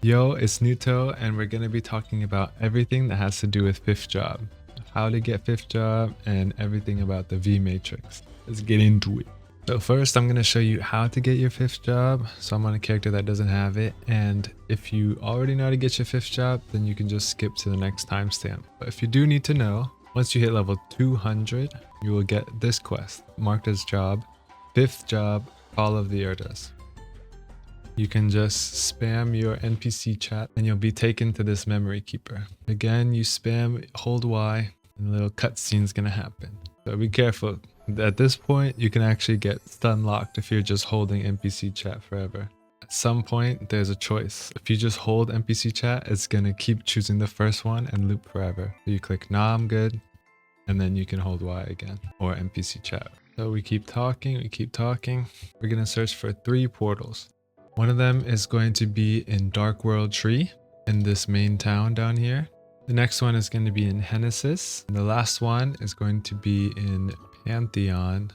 Yo, it's Nuto, and we're going to be talking about everything that has to do with fifth job, how to get fifth job, and everything about the V matrix. Let's get into it. So first, I'm going to show you how to get your fifth job. So I'm on a character that doesn't have it, and if you already know how to get your fifth job, then you can just skip to the next timestamp. But if you do need to know, once you hit level 200, you will get this quest marked as job, fifth job, Call of the Urdas. You can just spam your NPC chat and you'll be taken to this memory keeper. Again, you spam, hold Y, and a little cutscene's gonna happen. So be careful. At this point, you can actually get stun locked if you're just holding NPC chat forever. At some point, there's a choice. If you just hold NPC chat, it's gonna keep choosing the first one and loop forever. So you click, nah, I'm good. And then you can hold Y again, or NPC chat. So we keep talking. We're gonna search for 3 portals. One of them is going to be in Dark World Tree in this main town down here. The next one is going to be in Genesis. And the last one is going to be in Pantheon.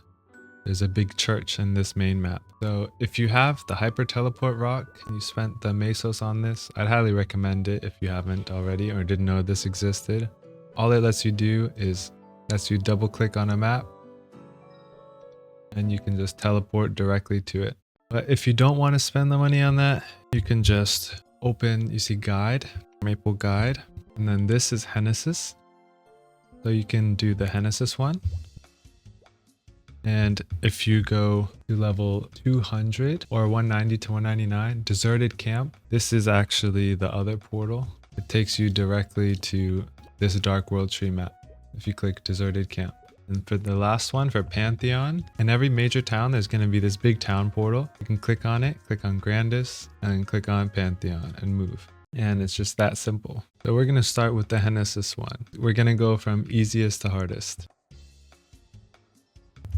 There's a big church in this main map. So if you have the Hyper Teleport Rock and you spent the Mesos on this, I'd highly recommend it if you haven't already or didn't know this existed. All it lets you do is lets you double click on a map and you can just teleport directly to it. But if you don't want to spend the money on that, you can just open, you see guide, Maple guide, and then this is Genesis. So you can do the Genesis one. And if you go to level 200 or 190 to 199, Deserted Camp, this is actually the other portal. It takes you directly to this Dark World Tree map if you click Deserted Camp. And for the last one, for Pantheon, in every major town, there's going to be this big town portal. You can click on it, click on Grandis, and click on Pantheon and move. And it's just that simple. So we're going to start with the Genesis one. We're going to go from easiest to hardest.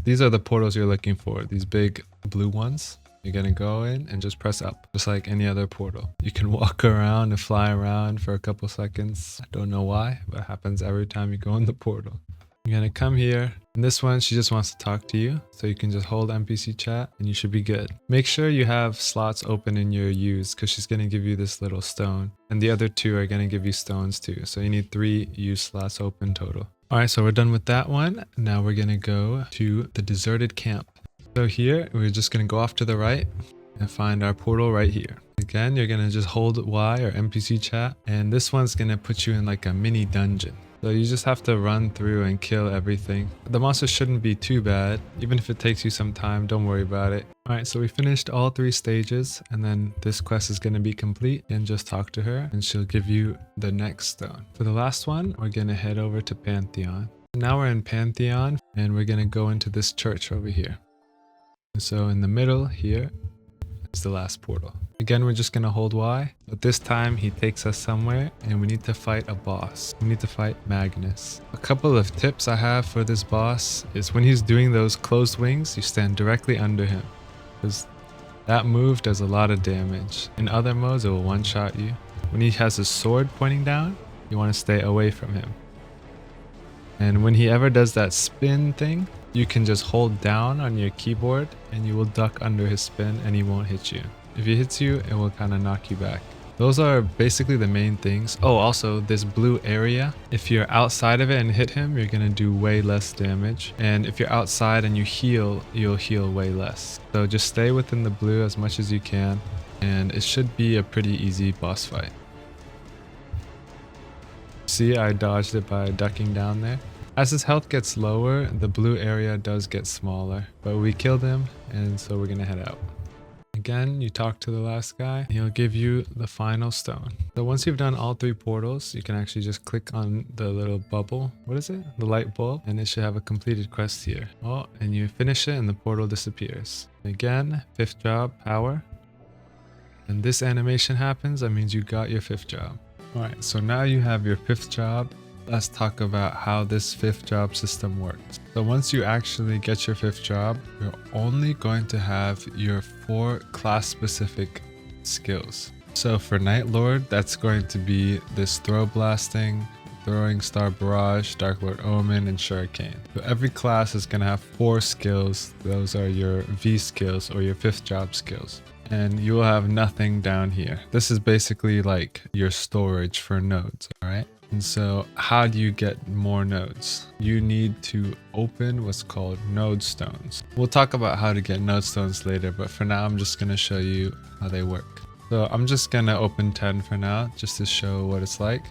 These are the portals you're looking for, these big blue ones. You're going to go in and just press up, just like any other portal. You can walk around and fly around for a couple seconds. I don't know why, but it happens every time you go in the portal. You're gonna come here, and this one, she just wants to talk to you. So you can just hold NPC chat and you should be good. Make sure you have slots open in your use because she's gonna give you this little stone. And the other 2 are gonna give you stones too. So you need 3 use slots open total. All right, so we're done with that one. Now we're gonna go to the Deserted Camp. So here, we're just gonna go off to the right and find our portal right here. Again, you're gonna just hold Y or NPC chat. And this one's gonna put you in like a mini dungeon. So you just have to run through and kill everything. The monster shouldn't be too bad. Even if it takes you some time, don't worry about it. Alright, so we finished all 3 stages, and then this quest is going to be complete. And just talk to her and she'll give you the next stone. For the last one, we're going to head over to Pantheon. Now we're in Pantheon and we're going to go into this church over here. And so in the middle here is the last portal. Again, we're just gonna hold Y, but this time he takes us somewhere and we need to fight a boss. We need to fight Magnus. A couple of tips I have for this boss is when he's doing those closed wings, you stand directly under him, because that move does a lot of damage. In other modes, it will one-shot you. When he has his sword pointing down, you want to stay away from him. And when he ever does that spin thing, you can just hold down on your keyboard and you will duck under his spin and he won't hit you. If he hits you, it will kind of knock you back. Those are basically the main things. Oh, also this blue area, if you're outside of it and hit him, you're gonna do way less damage. And if you're outside and you heal, you'll heal way less. So just stay within the blue as much as you can, and it should be a pretty easy boss fight. See, I dodged it by ducking down there. As his health gets lower, the blue area does get smaller, but we killed him, and so we're gonna head out. Again, you talk to the last guy, he'll give you the final stone. So once you've done all 3 portals, you can actually just click on the little bubble. What is it? The light bulb, and it should have a completed quest here. Oh, and you finish it and the portal disappears. Again, 5th job, power. And this animation happens, that means you got your 5th job. Alright, so now you have your 5th job. Let's talk about how this 5th job system works. So once you actually get your 5th job, you're only going to have your 4 class specific skills. So for Night Lord, that's going to be this throw blasting, throwing star barrage, Dark Lord Omen, and Shuriken. So every class is going to have 4 skills. Those are your V skills or your 5th job skills. and you will have nothing down here. This is basically like your storage for nodes, all right? And so how do you get more nodes? You need to open what's called Nodestones. We'll talk about how to get Nodestones later, but for now, I'm just gonna show you how they work. So I'm just gonna open 10 for now, just to show what it's like.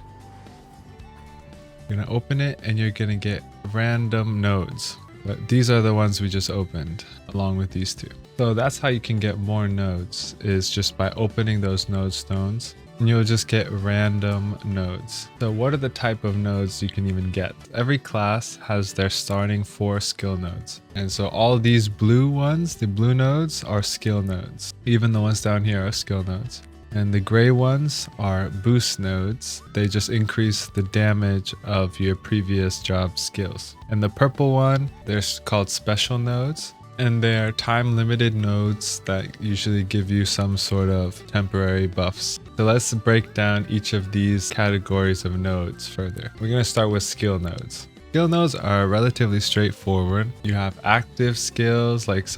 You're gonna open it and you're gonna get random nodes. But these are the ones we just opened along with these two. So that's how you can get more nodes, is just by opening those Nodestones. And you'll just get random nodes. So what are the type of nodes you can even get? Every class has their starting 4 skill nodes. And so all these blue ones, the blue nodes, are skill nodes. Even the ones down here are skill nodes. And the gray ones are boost nodes. They just increase the damage of your previous job skills. And the purple one, they're called special nodes. And they're time limited nodes that usually give you some sort of temporary buffs. So let's break down each of these categories of nodes further. We're going to start with skill nodes. Skill nodes are relatively straightforward. You have active skills like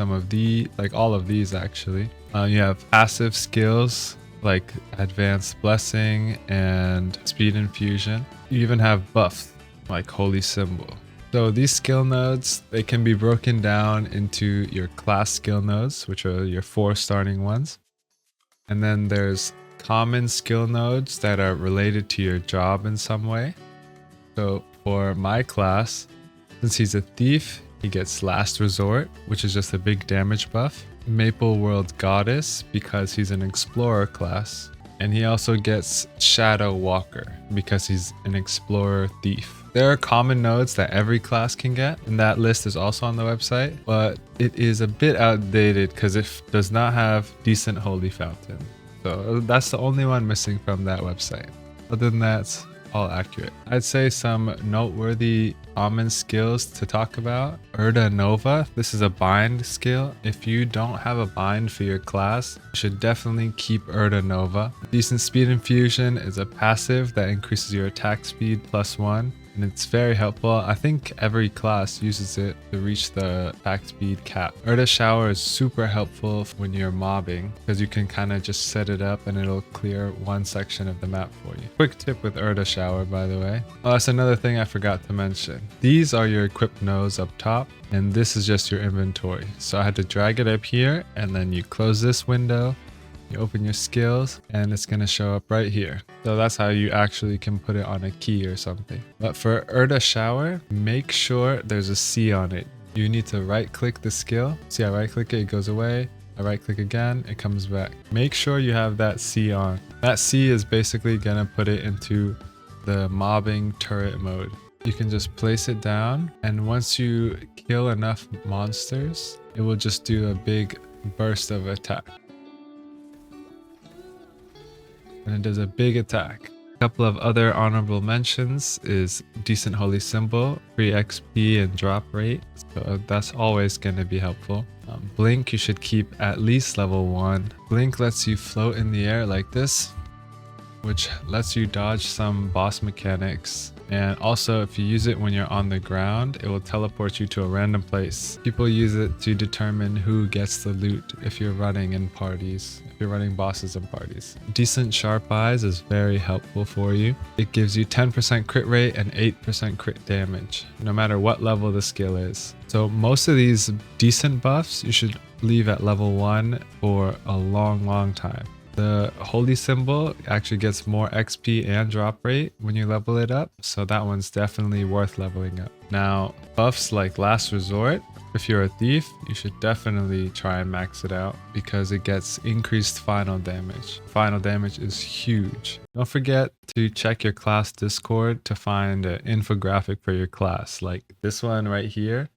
all of these actually. You have passive skills like advanced blessing and speed infusion. You even have buffs like holy symbol. So these skill nodes, they can be broken down into your class skill nodes, which are your 4 starting ones. And then there's common skill nodes that are related to your job in some way. So for my class, since he's a thief, he gets last resort, which is just a big damage buff. Maple World Goddess, because he's an explorer class. And he also gets Shadow Walker, because he's an explorer thief. There are common nodes that every class can get, and that list is also on the website, but it is a bit outdated because it does not have decent holy fountain. So that's the only one missing from that website. Other than that, it's all accurate. I'd say some noteworthy common skills to talk about. Urda Nova, this is a bind skill. If you don't have a bind for your class, you should definitely keep Urda Nova. Decent speed infusion is a passive that increases your attack speed +1. And it's very helpful. I think every class uses it to reach the attack speed cap. Urda Shower is super helpful when you're mobbing because you can kind of just set it up and it'll clear one section of the map for you. Quick tip with Urda Shower, by the way. Oh, that's another thing I forgot to mention. These are your equipped nodes up top, and this is just your inventory. So I had to drag it up here, and then you close this window. You open your skills and it's going to show up right here. So that's how you actually can put it on a key or something. But for Urda Shower, make sure there's a C on it. You need to right click the skill. See, I right click it, it goes away. I right click again, it comes back. Make sure you have that C on. That C is basically going to put it into the mobbing turret mode. You can just place it down, and once you kill enough monsters, it will just do a big burst of attack. And it does a big attack. A couple of other honorable mentions is decent holy symbol, free XP and drop rate. So that's always going to be helpful. Blink you should keep at least level 1. Blink lets you float in the air like this, which lets you dodge some boss mechanics. And also, if you use it when you're on the ground, it will teleport you to a random place. People use it to determine who gets the loot if you're running in parties, if you're running bosses in parties. Decent Sharp Eyes is very helpful for you. It gives you 10% crit rate and 8% crit damage, no matter what level the skill is. So most of these decent buffs, you should leave at level 1 for a long time. The holy symbol actually gets more XP and drop rate when you level it up, so that one's definitely worth leveling up. Now, buffs like last resort, if you're a thief, you should definitely try and max it out because it gets increased final damage. Final damage is huge. Don't forget to check your class Discord to find an infographic for your class, like this one right here.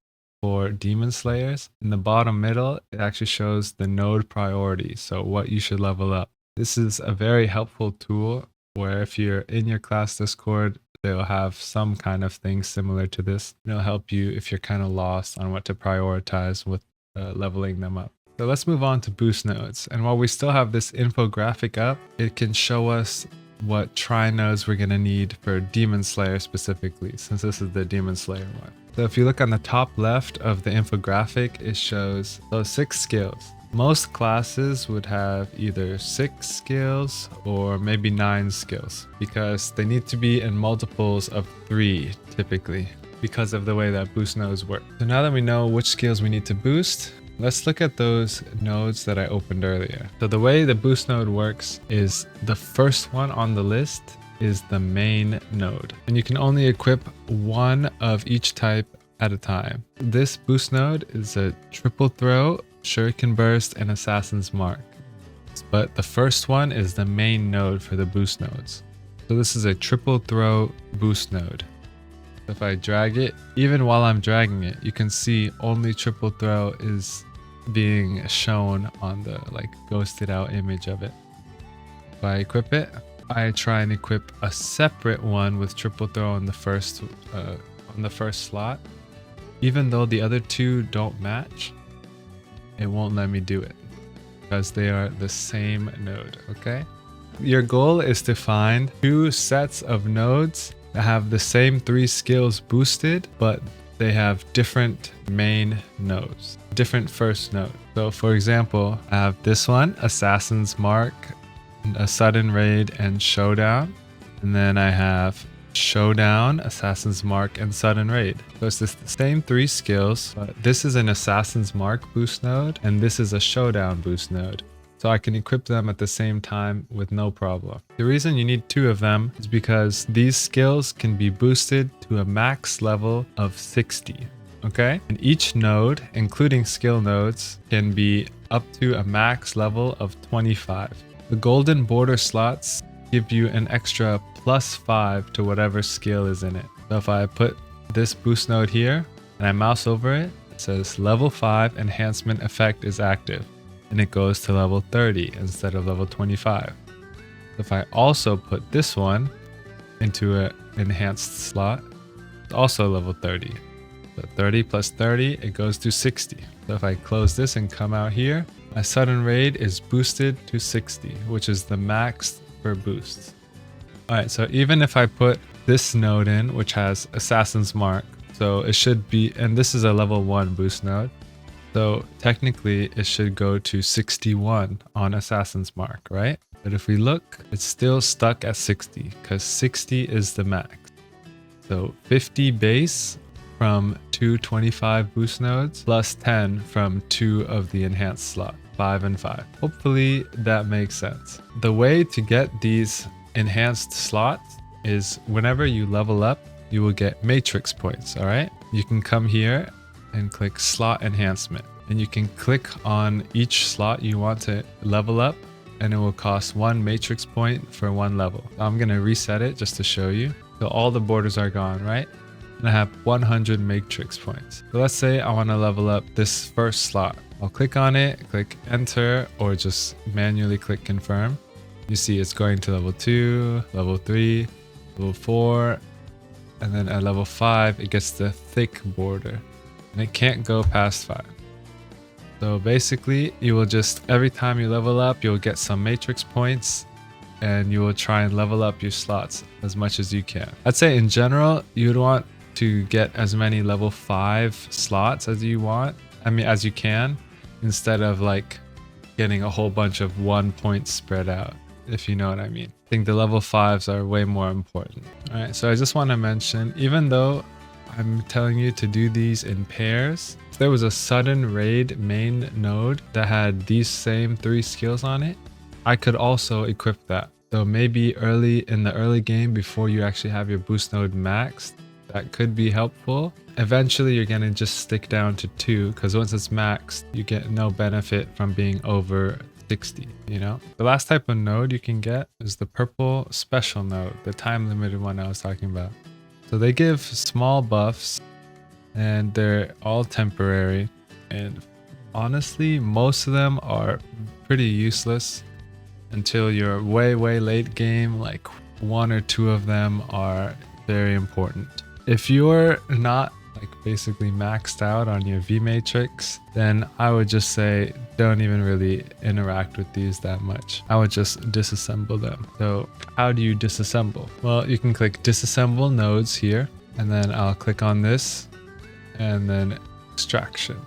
For Demon Slayers, in the bottom middle, it actually shows the node priority, so what you should level up. This is a very helpful tool where if you're in your class Discord, they'll have some kind of thing similar to this. It'll help you if you're kind of lost on what to prioritize with leveling them up. So let's move on to boost nodes. And while we still have this infographic up, it can show us what tri nodes we're going to need for Demon Slayer specifically, since this is the Demon Slayer one. So if you look on the top left of the infographic, it shows those 6 skills. Most classes would have either 6 skills or maybe 9 skills because they need to be in multiples of 3 typically because of the way that boost nodes work. So now that we know which skills we need to boost, let's look at those nodes that I opened earlier. So the way the boost node works is the first one on the list is the main node, and you can only equip one of each type at a time. This boost node is a triple throw, shuriken burst, and assassin's mark. But the first one is the main node for the boost nodes. So this is a triple throw boost node. If I drag it, even while I'm dragging it, you can see only triple throw is being shown on the like ghosted out image of it. If I equip it, I try and equip a separate one with triple throw on the first slot. Even though the other two don't match, it won't let me do it because they are the same node, okay? Your goal is to find 2 sets of nodes that have the same 3 skills boosted, but they have different main nodes, different first node. So for example, I have this one, Assassin's Mark, a Sudden Raid, and Showdown. And then I have Showdown, Assassin's Mark, and Sudden Raid. So it's the same 3 skills, but this is an Assassin's Mark boost node, and this is a Showdown boost node. So I can equip them at the same time with no problem. The reason you need 2 of them is because these skills can be boosted to a max level of 60, okay? And each node, including skill nodes, can be up to a max level of 25. The golden border slots give you an extra +5 to whatever skill is in it. So if I put this boost node here and I mouse over it, it says level 5 enhancement effect is active, and it goes to level 30 instead of level 25. If I also put this one into an enhanced slot, it's also level 30. So 30 plus 30, it goes to 60. So if I close this and come out here, my Sudden Raid is boosted to 60, which is the max for boosts. Alright, so even if I put this node in, which has Assassin's Mark, so it should be, and this is a level 1 boost node, so technically it should go to 61 on Assassin's Mark, right? But if we look, it's still stuck at 60 because 60 is the max. So 50 base from 225 boost nodes plus 10 from 2 of the enhanced slot, 5 and 5. Hopefully that makes sense. The way to get these enhanced slots is whenever you level up, you will get matrix points, all right? You can come here and click slot enhancement, and you can click on each slot you want to level up, and it will cost 1 matrix point for 1 level. I'm gonna reset it just to show you. So all the borders are gone, right? And I have 100 matrix points. So let's say I want to level up this first slot. I'll click on it, click enter, or just manually click confirm. You see it's going to level 2, level 3, level 4, and then at level 5 it gets the thick border, and it can't go past 5. So basically you will just, every time you level up, you'll get some matrix points, and you will try and level up your slots as much as you can. I'd say in general, you'd want to get as many level 5 slots as you want, as you can, instead of like getting a whole bunch of 1 point spread out, if you know what I mean. I think the level 5s are way more important. All right, so I just want to mention, even though I'm telling you to do these in pairs, if there was a Sudden Raid main node that had these same 3 skills on it, I could also equip that. So maybe in the early game, before you actually have your boost node maxed, that could be helpful. Eventually you're gonna just stick down to 2, because once it's maxed, you get no benefit from being over 60, you know? The last type of node you can get is the purple special node, the time limited one I was talking about. So they give small buffs, and they're all temporary, and honestly most of them are pretty useless until you're way late game. Like 1 or 2 of them are very important. If you're not like basically maxed out on your V matrix, then I would just say don't even really interact with these that much. I would just disassemble them. So how do you disassemble? Well, you can click Disassemble Nodes here, and then I'll click on this and then extraction.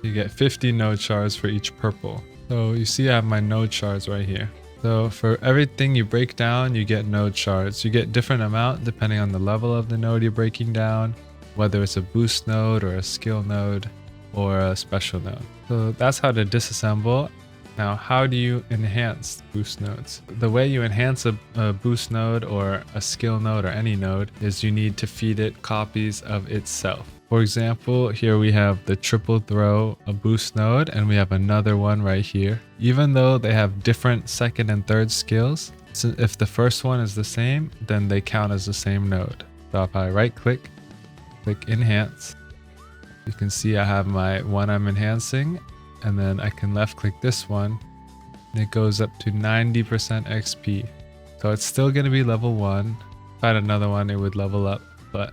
You get 50 node shards for each purple. So you see I have my node shards right here. So for everything you break down, you get node shards. You get different amount depending on the level of the node you're breaking down, whether it's a boost node or a skill node or a special node. So that's how to disassemble. Now, how do you enhance boost nodes? The way you enhance a boost node or a skill node or any node is you need to feed it copies of itself. For example, here we have the triple throw, a boost node, and we have another one right here. Even though they have different second and third skills, so if the first one is the same, then they count as the same node. So if I right click enhance, you can see I have my one I'm enhancing, and then I can left click this one and it goes up to 90% XP. So it's still going to be level 1. If I had another one, it would level up, but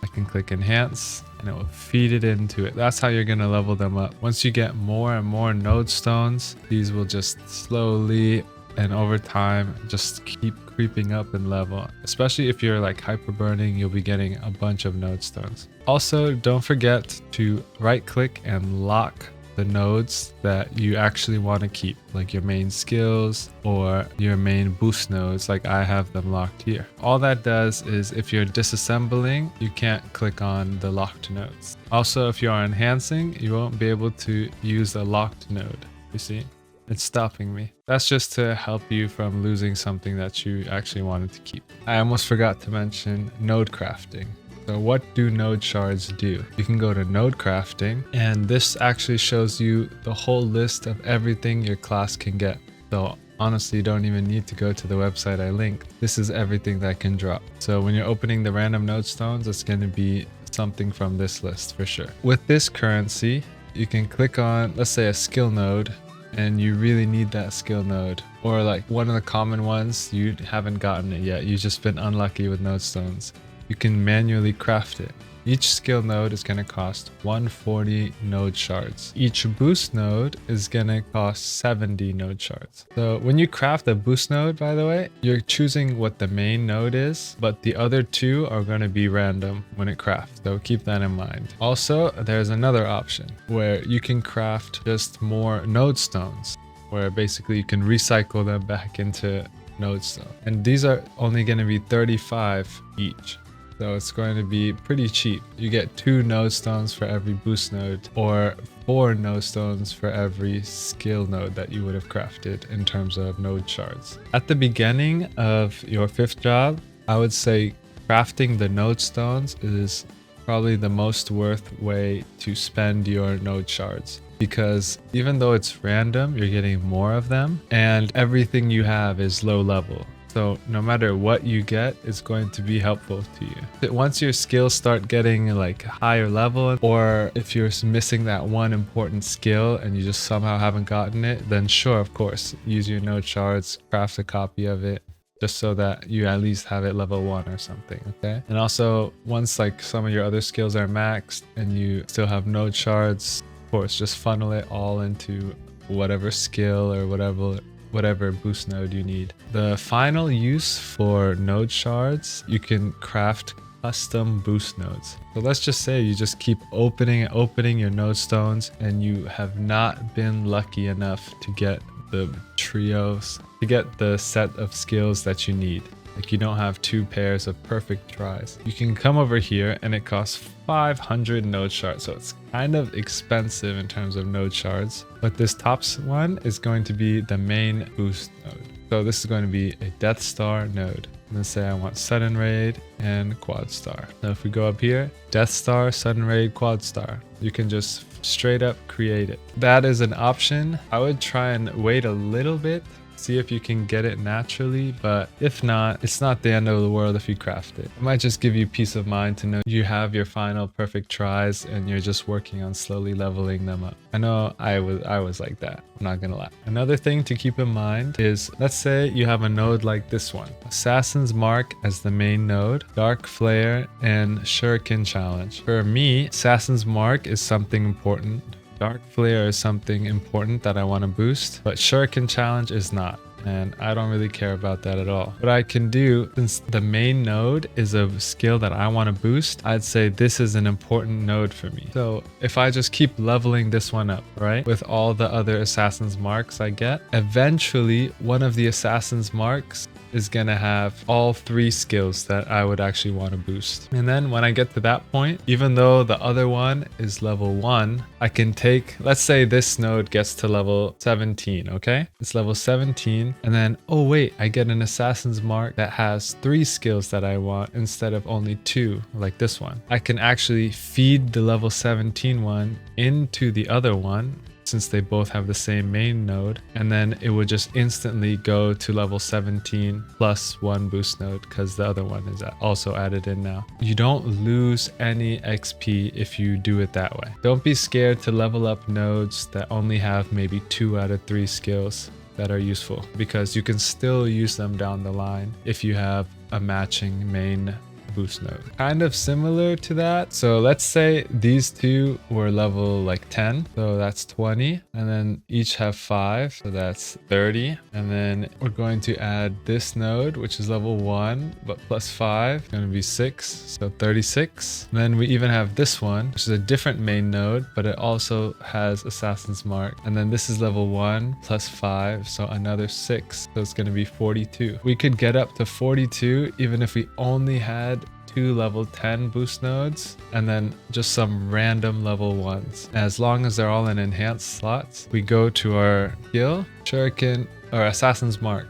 I can click enhance and it will feed it into it. That's how you're going to level them up. Once you get more and more Nodestones, these will just slowly and over time just keep creeping up in level. Especially if you're like hyper burning, you'll be getting a bunch of Nodestones. Also, don't forget to right click and lock the nodes that you actually want to keep, like your main skills or your main boost nodes, like I have them locked here. All that does is if you're disassembling, you can't click on the locked nodes. Also, if you are enhancing, you won't be able to use a locked node. You see, it's stopping me. That's just to help you from losing something that you actually wanted to keep. I almost forgot to mention node crafting. So what do node shards do? You can go to node crafting, and this actually shows you the whole list of everything your class can get. So honestly, you don't even need to go to the website I linked. This is everything that can drop. So when you're opening the random Nodestones, it's going to be something from this list for sure. With this currency, you can click on, let's say, a skill node, and you really need that skill node, or like one of the common ones, you haven't gotten it yet. You've just been unlucky with Nodestones. You can manually craft it. Each skill node is going to cost 140 node shards. Each boost node is going to cost 70 node shards. So when you craft a boost node, by the way, you're choosing what the main node is, but the other two are going to be random when it crafts. So keep that in mind. Also, there's another option where you can craft just more Nodestones, where basically you can recycle them back into Nodestone. And these are only going to be 35 each. So it's going to be pretty cheap. You get 2 Nodestones for every boost node, or 4 Nodestones for every skill node that you would have crafted in terms of node shards. At the beginning of your 5th job, I would say crafting the Nodestones is probably the most worth way to spend your node shards. Because even though it's random, you're getting more of them, and everything you have is low level. So no matter what you get, it's going to be helpful to you. Once your skills start getting like higher level, or if you're missing that one important skill and you just somehow haven't gotten it, then sure, of course, use your node shards, craft a copy of it, just so that you at least have it level 1 or something, okay? And also, once like some of your other skills are maxed and you still have node shards, of course, just funnel it all into whatever skill or whatever boost node you need. The final use for node shards, you can craft custom boost nodes. So let's just say you just keep opening your Nodestones and you have not been lucky enough to get the trios, to get the set of skills that you need. Like you don't have 2 pairs of perfect tries. You can come over here and it costs 500 node shards. So it's kind of expensive in terms of node shards, but this top one is going to be the main boost node. So this is going to be a Death Star node. Let's say I want Sudden Raid and Quad Star. Now if we go up here, Death Star, Sudden Raid, Quad Star, you can just straight up create it. That is an option. I would try and wait a little bit, see if you can get it naturally, but if not, it's not the end of the world if you craft it. It might just give you peace of mind to know you have your final perfect tries and you're just working on slowly leveling them up. I know I was like that, I'm not gonna lie. Another thing to keep in mind is, let's say you have a node like this one, Assassin's Mark as the main node, Dark Flare, and Shuriken Challenge. For me, Assassin's Mark is something important. Dark Flare is something important that I want to boost, but Shuriken Challenge is not. and I don't really care about that at all. What I can do, since the main node is a skill that I want to boost, I'd say this is an important node for me. So if I just keep leveling this one up, right, with all the other assassin's marks I get, eventually one of the assassin's marks is gonna have all 3 skills that I would actually want to boost. And then when I get to that point, even though the other one is level 1, I can take, let's say this node gets to level 17, okay? It's level 17, and then, oh wait, I get an assassin's mark that has 3 skills that I want instead of only 2, like this one. I can actually feed the level 17 one into the other one, since they both have the same main node, and then it would just instantly go to level 17 plus 1 boost node because the other one is also added in now. You don't lose any XP if you do it that way. Don't be scared to level up nodes that only have maybe 2 out of 3 skills that are useful, because you can still use them down the line if you have a matching main boost node. Kind of similar to that. So let's say these 2 were level like 10, so that's 20, and then each have 5, so that's 30. And then we're going to add this node, which is level 1 but plus 5, going to be 6, so 36. And then we even have this one, which is a different main node, but it also has assassin's mark, and then this is level 1 plus 5, so another 6, so it's going to be 42. We could get up to 42 even if we only had 2 level 10 boost nodes and then just some random level 1s. As long as they're all in enhanced slots, we go to our skill, shuriken, or assassin's mark.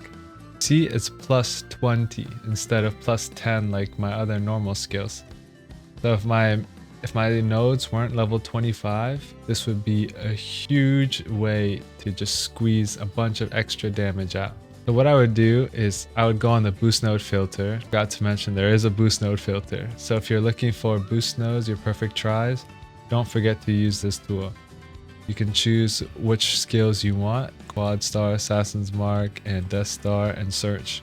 See, it's plus 20 instead of plus 10 like my other normal skills. So if my nodes weren't level 25, this would be a huge way to just squeeze a bunch of extra damage out. So what I would do is I would go on the boost node filter. Forgot to mention there is a boost node filter. So if you're looking for boost nodes, your perfect tries, don't forget to use this tool. You can choose which skills you want: quad star, assassin's mark, and death star, and search.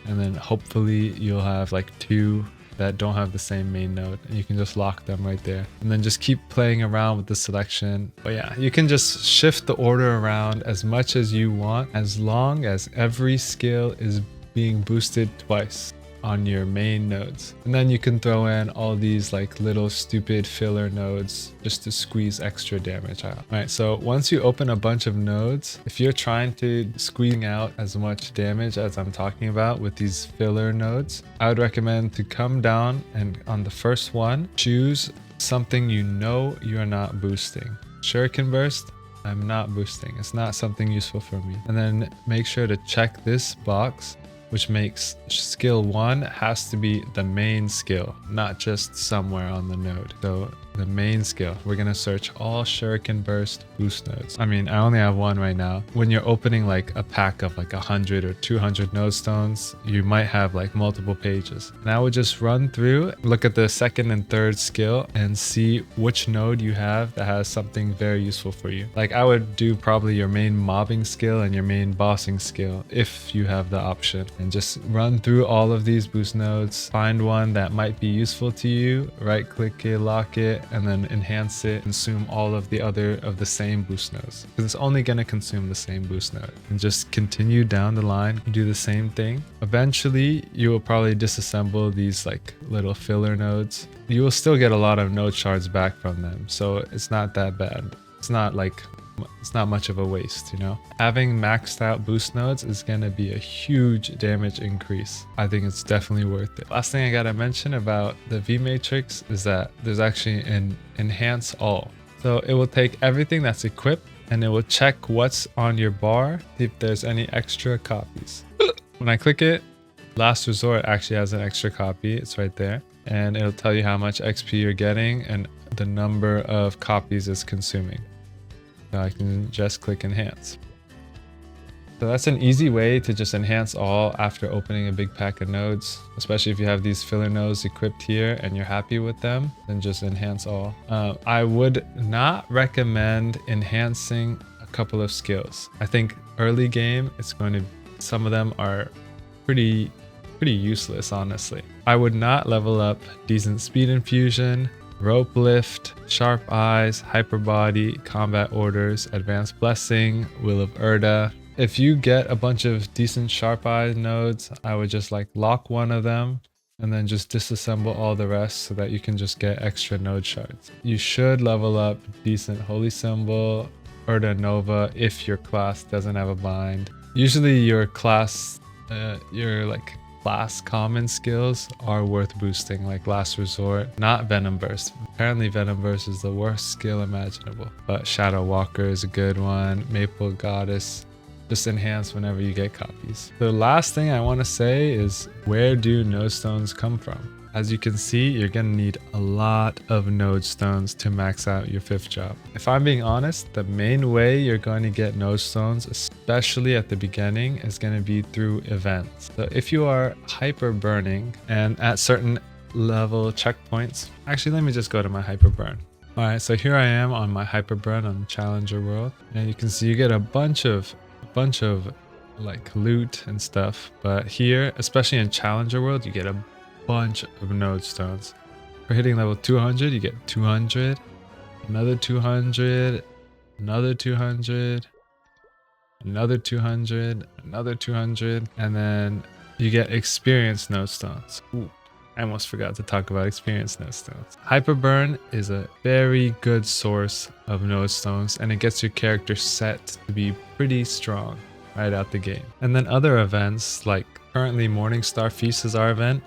And then hopefully you'll have like 2 that don't have the same main node, and you can just lock them right there and then just keep playing around with the selection. But yeah, you can just shift the order around as much as you want, as long as every skill is being boosted twice on your main nodes. And then you can throw in all these like little stupid filler nodes just to squeeze extra damage out. All right, so once you open a bunch of nodes, if you're trying to squeeze out as much damage as I'm talking about with these filler nodes, I would recommend to come down and on the first one, choose something you know you're not boosting. Shuriken burst, I'm not boosting. It's not something useful for me. And then make sure to check this box, which makes skill 1 has to be the main skill, not just somewhere on the node. So the main skill, we're gonna search all shuriken burst boost nodes. I mean, I only have 1 right now. When you're opening like a pack of like 100 or 200 nodestones, you might have like multiple pages. And I would just run through, look at the second and third skill and see which node you have that has something very useful for you. Like I would do probably your main mobbing skill and your main bossing skill if you have the option, and just run through all of these boost nodes, find one that might be useful to you, right click it, lock it, and then enhance it, consume all of the other of the same boost nodes, because it's only going to consume the same boost node. And just continue down the line, do the same thing. Eventually you will probably disassemble these like little filler nodes. You will still get a lot of node shards back from them, so it's not that bad. It's not much of a waste, you know? Having maxed out boost nodes is gonna be a huge damage increase. I think it's definitely worth it. Last thing I gotta mention about the V matrix is that there's actually an enhance all. So it will take everything that's equipped and it will check what's on your bar, see if there's any extra copies. When I click it, last resort actually has an extra copy. It's right there. And it'll tell you how much XP you're getting and the number of copies it's consuming. So I can just click enhance. So that's an easy way to just enhance all after opening a big pack of nodes, especially if you have these filler nodes equipped here and you're happy with them, then just enhance all. I would not recommend enhancing a couple of skills. I think early game, some of them are pretty useless, honestly. I would not level up decent speed infusion, rope lift, sharp eyes, hyper body, combat orders, advanced blessing, will of Urda, if you get a bunch of decent sharp eye nodes, I would just like lock one of them and then just disassemble all the rest so that you can just get extra node shards. You should level up decent Holy Symbol, Urda Nova if your class doesn't have a bind. Usually your class, class common skills are worth boosting, like Last Resort, not Venom Burst. Apparently Venom Burst is the worst skill imaginable, but Shadow Walker is a good one. Maple Goddess, just enhance whenever you get copies. The last thing I want to say is, where do Nodestones come from? As you can see, you're gonna need a lot of Nodestones to max out your 5th job. If I'm being honest, the main way you're going to get Nodestones, especially at the beginning, is gonna be through events. So if you are hyper burning and at certain level checkpoints, actually let me just go to my hyper burn. Alright, so here I am on my hyper burn on Challenger World, and you can see you get a bunch of like loot and stuff, but here, especially in Challenger World, you get a bunch of Nodestones. For hitting level 200, you get 200, another 200, another 200, another 200, another 200, and then you get experience Nodestones. Ooh, I almost forgot to talk about experience Nodestones. Hyperburn is a very good source of Nodestones, and it gets your character set to be pretty strong right out the gate. And then other events, like currently Morningstar Feast is our event.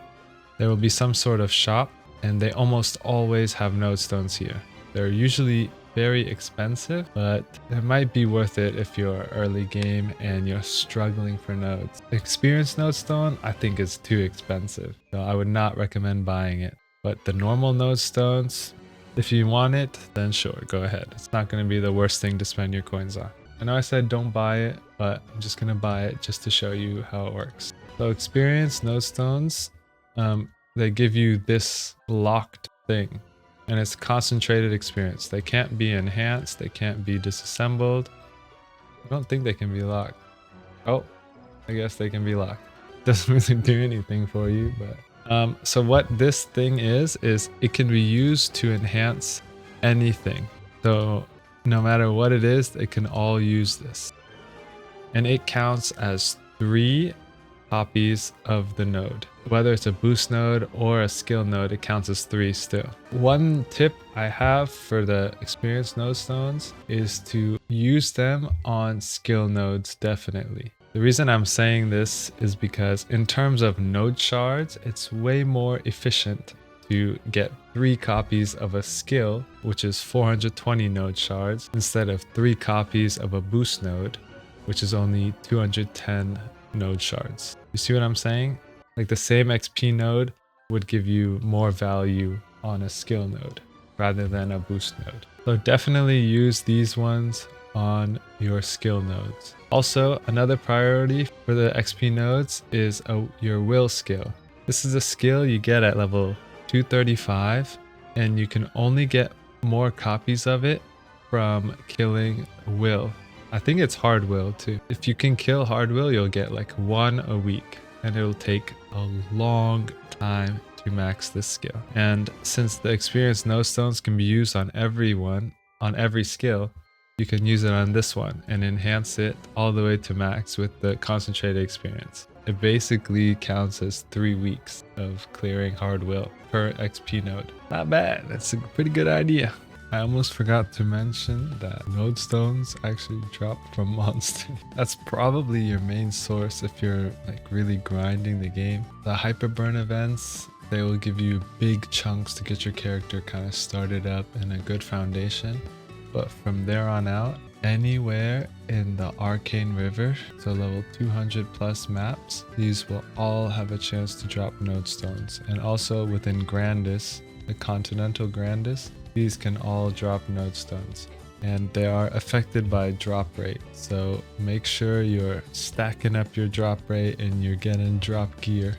There will be some sort of shop, and they almost always have Nodestones here. They're usually very expensive, but it might be worth it if you're early game and you're struggling for nodes. Experience Nodestone, I think, is too expensive, so I would not recommend buying it. But the normal Nodestones, if you want it, then sure, go ahead. It's not going to be the worst thing to spend your coins on. I know I said don't buy it, but I'm just going to buy it just to show you how it works. So experience Nodestones, they give you this locked thing, and it's concentrated experience. They can't be enhanced, they can't be disassembled. I don't think they can be locked. Oh, I guess they can be locked. Doesn't really do anything for you, but so what this thing is it can be used to enhance anything. So no matter what it is, they can all use this, and it counts as 3 copies of the node. Whether it's a boost node or a skill node, it counts as 3 still. One tip I have for the experienced Nodestones is to use them on skill nodes, definitely. The reason I'm saying this is because in terms of node shards, it's way more efficient to get 3 copies of a skill, which is 420 node shards, instead of 3 copies of a boost node, which is only 210 node shards. You see what I'm saying? Like the same XP node would give you more value on a skill node rather than a boost node. So definitely use these ones on your skill nodes. Also, another priority for the XP nodes is your will skill. This is a skill you get at level 235, and you can only get more copies of it from killing will. I think it's hard will too. If you can kill hard will, you'll get like 1 a week, and it'll take a long time to max this skill. And since the experienced Nodestones can be used on everyone, on every skill, you can use it on this one and enhance it all the way to max with the concentrated experience. It basically counts as 3 weeks of clearing hard will per XP node. Not bad, that's a pretty good idea. I almost forgot to mention that Nodestones actually drop from monsters. That's probably your main source if you're like really grinding the game. The Hyperburn events, they will give you big chunks to get your character kind of started up in a good foundation. But from there on out, anywhere in the Arcane River, so level 200 plus maps, these will all have a chance to drop Nodestones. And also within Grandis, the Continental Grandis, these can all drop Nodestones, and they are affected by drop rate. So make sure you're stacking up your drop rate and you're getting drop gear.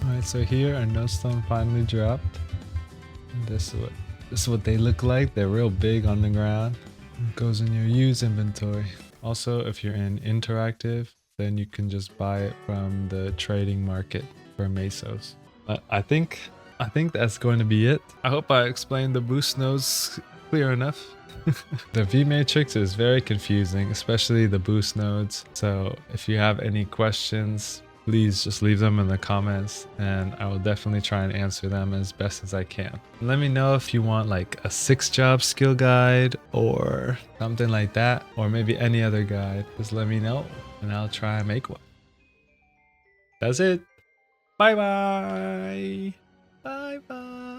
Alright, so here our Nodestone finally dropped. And this is what they look like. They're real big on the ground. It goes in your use inventory. Also, if you're in interactive, then you can just buy it from the trading market for Mesos. I think that's going to be it. I hope I explained the boost nodes clear enough. The V matrix is very confusing, especially the boost nodes. So if you have any questions, please just leave them in the comments and I will definitely try and answer them as best as I can. Let me know if you want like a 6-job skill guide or something like that, or maybe any other guide. Just let me know and I'll try and make one. That's it. Bye bye. Bye bye.